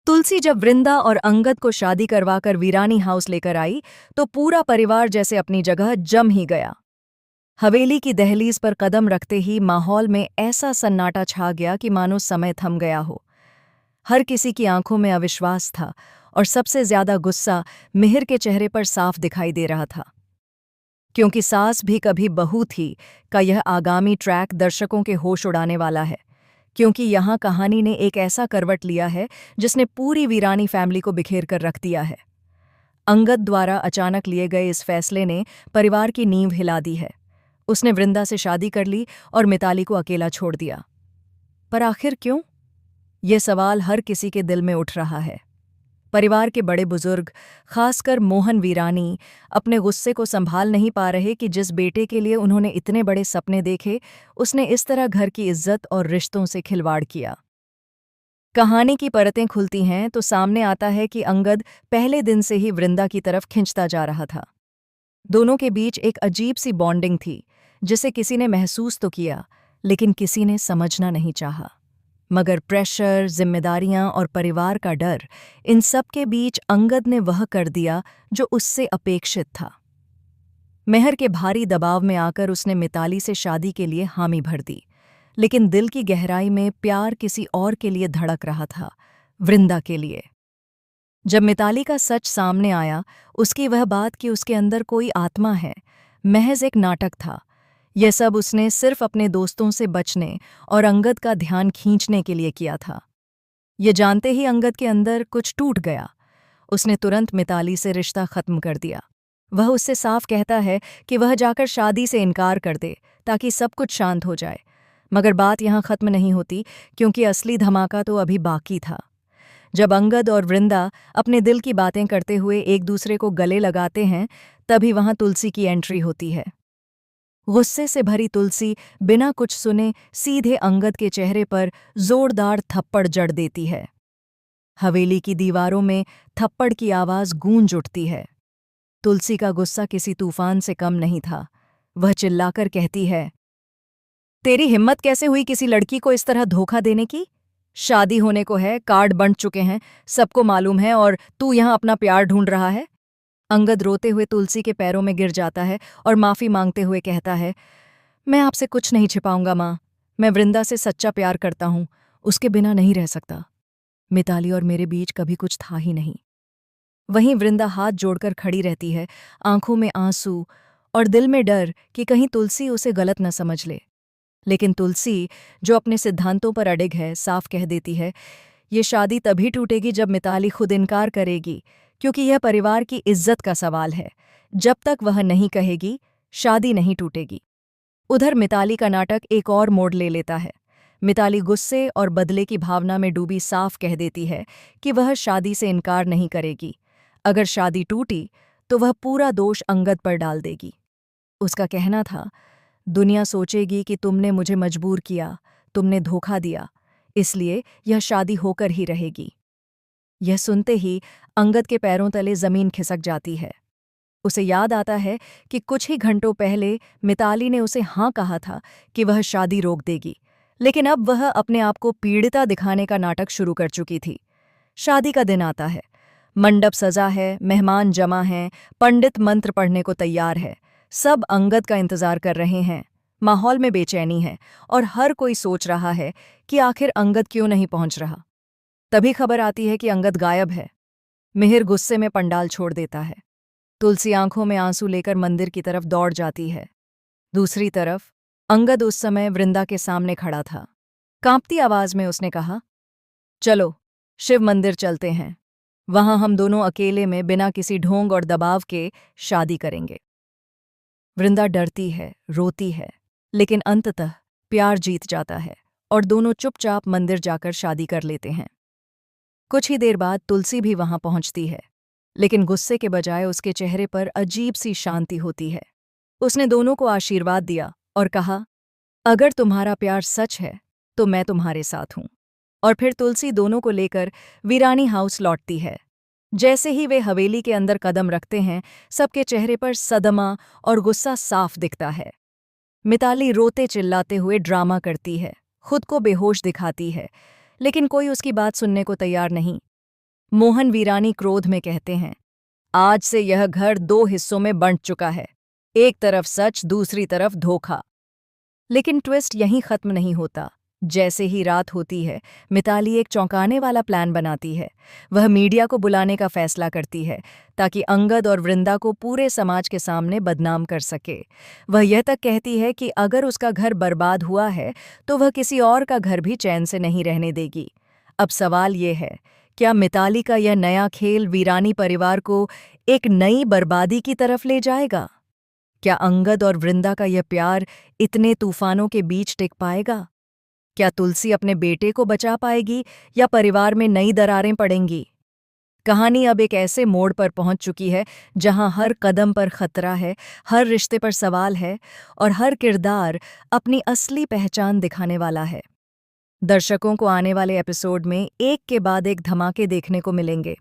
तुलसी जब वृंदा और अंगद को शादी करवाकर वीरानी हाउस लेकर आई तो पूरा परिवार जैसे अपनी जगह जम ही गया। हवेली की दहलीज पर कदम रखते ही माहौल में ऐसा सन्नाटा छा गया कि मानो समय थम गया हो। हर किसी की आंखों में अविश्वास था और सबसे ज्यादा गुस्सा मिहिर के चेहरे पर साफ दिखाई दे रहा था। क्योंकि सास भी कभी बहू थी का यह आगामी ट्रैक दर्शकों के होश उड़ाने वाला है। क्योंकि यहाँ कहानी ने एक ऐसा करवट लिया है जिसने पूरी वीरानी फैमिली को बिखेर कर रख दिया है। अंगद द्वारा अचानक लिए गए इस फैसले ने परिवार की नींव हिला दी है। उसने वृंदा से शादी कर ली और मिताली को अकेला छोड़ दिया। पर आखिर क्यों? ये सवाल हर किसी के दिल में उठ रहा है। परिवार के बड़े बुजुर्ग, खासकर मोहन वीरानी, अपने गुस्से को संभाल नहीं पा रहे कि जिस बेटे के लिए उन्होंने इतने बड़े सपने देखे, उसने इस तरह घर की इज्जत और रिश्तों से खिलवाड़ किया। कहानी की परतें खुलती हैं तो सामने आता है कि अंगद पहले दिन से ही वृंदा की तरफ खिंचता जा रहा था। दोनों के बीच एक अजीब सी बॉन्डिंग थी, जिसे किसी ने महसूस तो किया, लेकिन किसी ने समझना नहीं चाहा। मगर प्रेशर, जिम्मेदारियां और परिवार का डर, इन सब के बीच अंगद ने वह कर दिया जो उससे अपेक्षित था। मेहर के भारी दबाव में आकर उसने मिताली से शादी के लिए हामी भर दी, लेकिन दिल की गहराई में प्यार किसी और के लिए धड़क रहा था, वृंदा के लिए। जब मिताली का सच सामने आया, उसकी वह बात कि उसके अंदर कोई आत्मा है, महज एक नाटक था। यह सब उसने सिर्फ अपने दोस्तों से बचने और अंगद का ध्यान खींचने के लिए किया था। ये जानते ही अंगद के अंदर कुछ टूट गया। उसने तुरंत मिताली से रिश्ता खत्म कर दिया। वह उससे साफ कहता है कि वह जाकर शादी से इनकार कर दे ताकि सब कुछ शांत हो जाए। मगर बात यहाँ खत्म नहीं होती, क्योंकि असली धमाका तो अभी बाकी था। जब अंगद और वृंदा अपने दिल की बातें करते हुए एक दूसरे को गले लगाते हैं, तभी वहां तुलसी की एंट्री होती है। गुस्से से भरी तुलसी बिना कुछ सुने सीधे अंगद के चेहरे पर जोरदार थप्पड़ जड़ देती है। हवेली की दीवारों में थप्पड़ की आवाज गूंज उठती है। तुलसी का गुस्सा किसी तूफान से कम नहीं था। वह चिल्लाकर कहती है, तेरी हिम्मत कैसे हुई किसी लड़की को इस तरह धोखा देने की? शादी होने को है, कार्ड बंट चुके हैं, सबको मालूम है, और तू यहाँ अपना प्यार ढूंढ रहा है। अंगद रोते हुए तुलसी के पैरों में गिर जाता है और माफी मांगते हुए कहता है, मैं आपसे कुछ नहीं छिपाऊंगा माँ। मैं वृंदा से सच्चा प्यार करता हूँ, उसके बिना नहीं रह सकता। मिताली और मेरे बीच कभी कुछ था ही नहीं। वहीं वृंदा हाथ जोड़कर खड़ी रहती है, आंखों में आंसू और दिल में डर कि कहीं तुलसी उसे गलत न समझ ले। लेकिन तुलसी, जो अपने सिद्धांतों पर अडिग है, साफ कह देती है, ये शादी तभी टूटेगी जब मिताली खुद इनकार करेगी, क्योंकि यह परिवार की इज्जत का सवाल है। जब तक वह नहीं कहेगी, शादी नहीं टूटेगी। उधर मिताली का नाटक एक और मोड़ ले लेता है। मिताली गुस्से और बदले की भावना में डूबी साफ कह देती है कि वह शादी से इनकार नहीं करेगी। अगर शादी टूटी तो वह पूरा दोष अंगद पर डाल देगी। उसका कहना था, दुनिया सोचेगी कि तुमने मुझे मजबूर किया, तुमने धोखा दिया, इसलिए यह शादी होकर ही रहेगी। यह सुनते ही अंगद के पैरों तले जमीन खिसक जाती है। उसे याद आता है कि कुछ ही घंटों पहले मिताली ने उसे हाँ कहा था कि वह शादी रोक देगी, लेकिन अब वह अपने आप को पीड़िता दिखाने का नाटक शुरू कर चुकी थी। शादी का दिन आता है, मंडप सजा है, मेहमान जमा हैं, पंडित मंत्र पढ़ने को तैयार है। सब अंगद का इंतजार कर रहे हैं। माहौल में बेचैनी है और हर कोई सोच रहा है कि आखिर अंगद क्यों नहीं पहुंच रहा। तभी खबर आती है कि अंगद गायब है। मिहिर गुस्से में पंडाल छोड़ देता है। तुलसी आंखों में आंसू लेकर मंदिर की तरफ दौड़ जाती है। दूसरी तरफ अंगद उस समय वृंदा के सामने खड़ा था। कांपती आवाज में उसने कहा, चलो शिव मंदिर चलते हैं, वहां हम दोनों अकेले में बिना किसी ढोंग और दबाव के शादी करेंगे। वृंदा डरती है, रोती है, लेकिन अंततः प्यार जीत जाता है और दोनों चुपचाप मंदिर जाकर शादी कर लेते हैं। कुछ ही देर बाद तुलसी भी वहां पहुंचती है, लेकिन गुस्से के बजाय उसके चेहरे पर अजीब सी शांति होती है। उसने दोनों को आशीर्वाद दिया और कहा, अगर तुम्हारा प्यार सच है तो मैं तुम्हारे साथ हूं। और फिर तुलसी दोनों को लेकर वीरानी हाउस लौटती है। जैसे ही वे हवेली के अंदर कदम रखते हैं, सबके चेहरे पर सदमा और गुस्सा साफ दिखता है। मिताली रोते चिल्लाते हुए ड्रामा करती है, खुद को बेहोश दिखाती है, लेकिन कोई उसकी बात सुनने को तैयार नहीं। मोहन वीरानी क्रोध में कहते हैं, आज से यह घर 2 हिस्सों में बंट चुका है। एक तरफ सच, दूसरी तरफ धोखा। लेकिन ट्विस्ट यहीं खत्म नहीं होता। जैसे ही रात होती है, मिताली एक चौंकाने वाला प्लान बनाती है। वह मीडिया को बुलाने का फैसला करती है ताकि अंगद और वृंदा को पूरे समाज के सामने बदनाम कर सके। वह यह तक कहती है कि अगर उसका घर बर्बाद हुआ है तो वह किसी और का घर भी चैन से नहीं रहने देगी। अब सवाल ये है, क्या मिताली का यह नया खेल वीरानी परिवार को एक नई बर्बादी की तरफ ले जाएगा? क्या अंगद और वृंदा का यह प्यार इतने तूफानों के बीच टिक पाएगा? क्या तुलसी अपने बेटे को बचा पाएगी या परिवार में नई दरारें पड़ेंगी? कहानी अब एक ऐसे मोड़ पर पहुंच चुकी है जहां हर कदम पर खतरा है, हर रिश्ते पर सवाल है और हर किरदार अपनी असली पहचान दिखाने वाला है। दर्शकों को आने वाले एपिसोड में एक के बाद एक धमाके देखने को मिलेंगे।